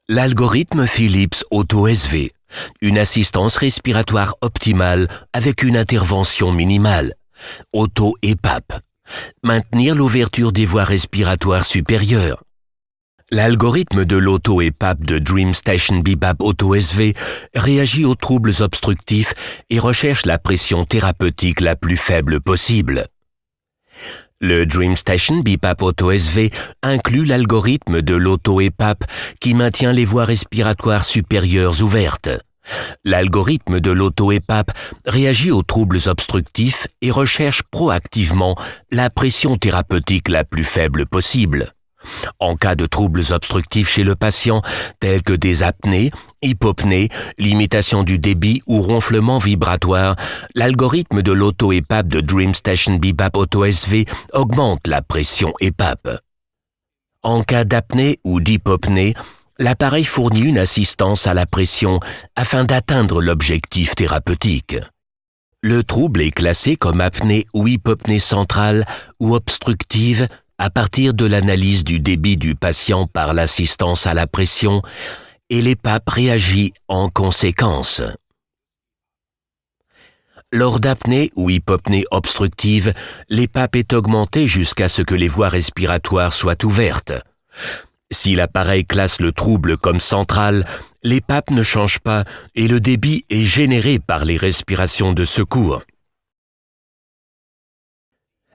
L'algorithme Philips Auto-SV, une assistance respiratoire optimale avec une intervention minimale. Auto-EPAP, maintenir l'ouverture des voies respiratoires supérieures. L'algorithme de l'auto-EPAP de DreamStation BiPAP Auto-SV réagit aux troubles obstructifs et recherche la pression thérapeutique la plus faible possible. Le DreamStation BiPAP Auto-SV inclut l'algorithme de l'auto-EPAP qui maintient les voies respiratoires supérieures ouvertes. L'algorithme de l'auto-EPAP réagit aux troubles obstructifs et recherche proactivement la pression thérapeutique la plus faible possible. En cas de troubles obstructifs chez le patient, tels que des apnées, hypopnées, limitation du débit ou ronflement vibratoire, l'algorithme de l'auto-EPAP de DreamStation BiPAP Auto-SV augmente la pression EPAP. En cas d'apnée ou d'hypopnée, l'appareil fournit une assistance à la pression afin d'atteindre l'objectif thérapeutique. Le trouble est classé comme apnée ou hypopnée centrale ou obstructive à partir de l'analyse du débit du patient par l'assistance à la pression et l'EPAP réagit en conséquence. Lors d'apnée ou hypopnée obstructive, l'EPAP est augmentée jusqu'à ce que les voies respiratoires soient ouvertes. Si l'appareil classe le trouble comme central, l'EPAP ne change pas et le débit est généré par les respirations de secours.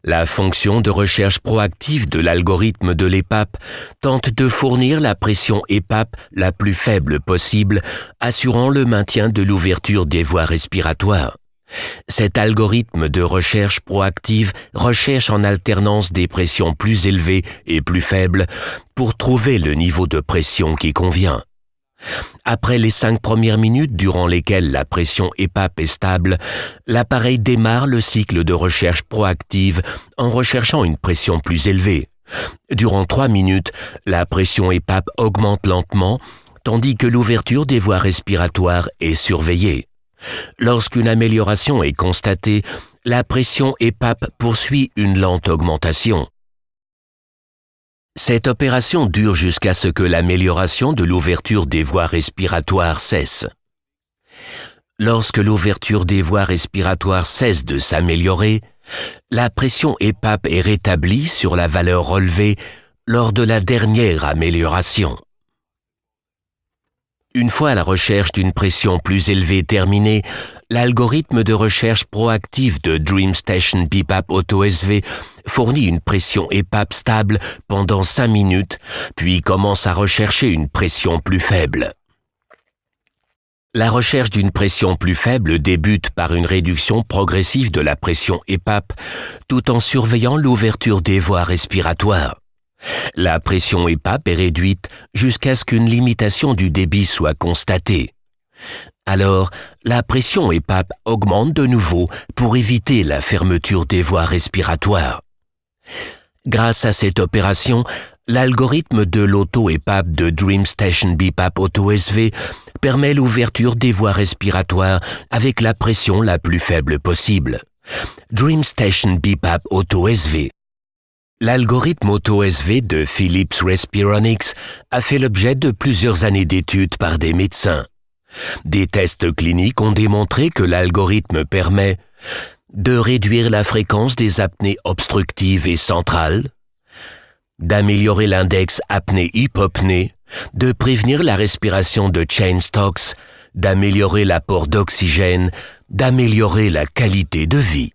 La fonction de recherche proactive de l'algorithme de l'EPAP tente de fournir la pression EPAP la plus faible possible, assurant le maintien de l'ouverture des voies respiratoires. Cet algorithme de recherche proactive recherche en alternance des pressions plus élevées et plus faibles pour trouver le niveau de pression qui convient. Après les 5 premières minutes durant lesquelles la pression EPAP est stable, l'appareil démarre le cycle de recherche proactive en recherchant une pression plus élevée. Durant 3 minutes, la pression EPAP augmente lentement, tandis que l'ouverture des voies respiratoires est surveillée. Lorsqu'une amélioration est constatée, la pression EPAP poursuit une lente augmentation. Cette opération dure jusqu'à ce que l'amélioration de l'ouverture des voies respiratoires cesse. Lorsque l'ouverture des voies respiratoires cesse de s'améliorer, la pression EPAP est rétablie sur la valeur relevée lors de la dernière amélioration. Une fois la recherche d'une pression plus élevée terminée, l'algorithme de recherche proactive de DreamStation BiPAP Auto-SV fournit une pression EPAP stable pendant 5 minutes, puis commence à rechercher une pression plus faible. La recherche d'une pression plus faible débute par une réduction progressive de la pression EPAP, tout en surveillant l'ouverture des voies respiratoires. La pression EPAP est réduite jusqu'à ce qu'une limitation du débit soit constatée. Alors, la pression EPAP augmente de nouveau pour éviter la fermeture des voies respiratoires. Grâce à cette opération, l'algorithme de l'auto-EPAP de DreamStation BiPAP Auto-SV permet l'ouverture des voies respiratoires avec la pression la plus faible possible. DreamStation BiPAP Auto-SV. L'algorithme Auto-SV de Philips Respironics a fait l'objet de plusieurs années d'études par des médecins. Des tests cliniques ont démontré que l'algorithme permet de réduire la fréquence des apnées obstructives et centrales, d'améliorer l'index apnée-hypopnée, de prévenir la respiration de Cheyne-Stokes, d'améliorer l'apport d'oxygène, d'améliorer la qualité de vie.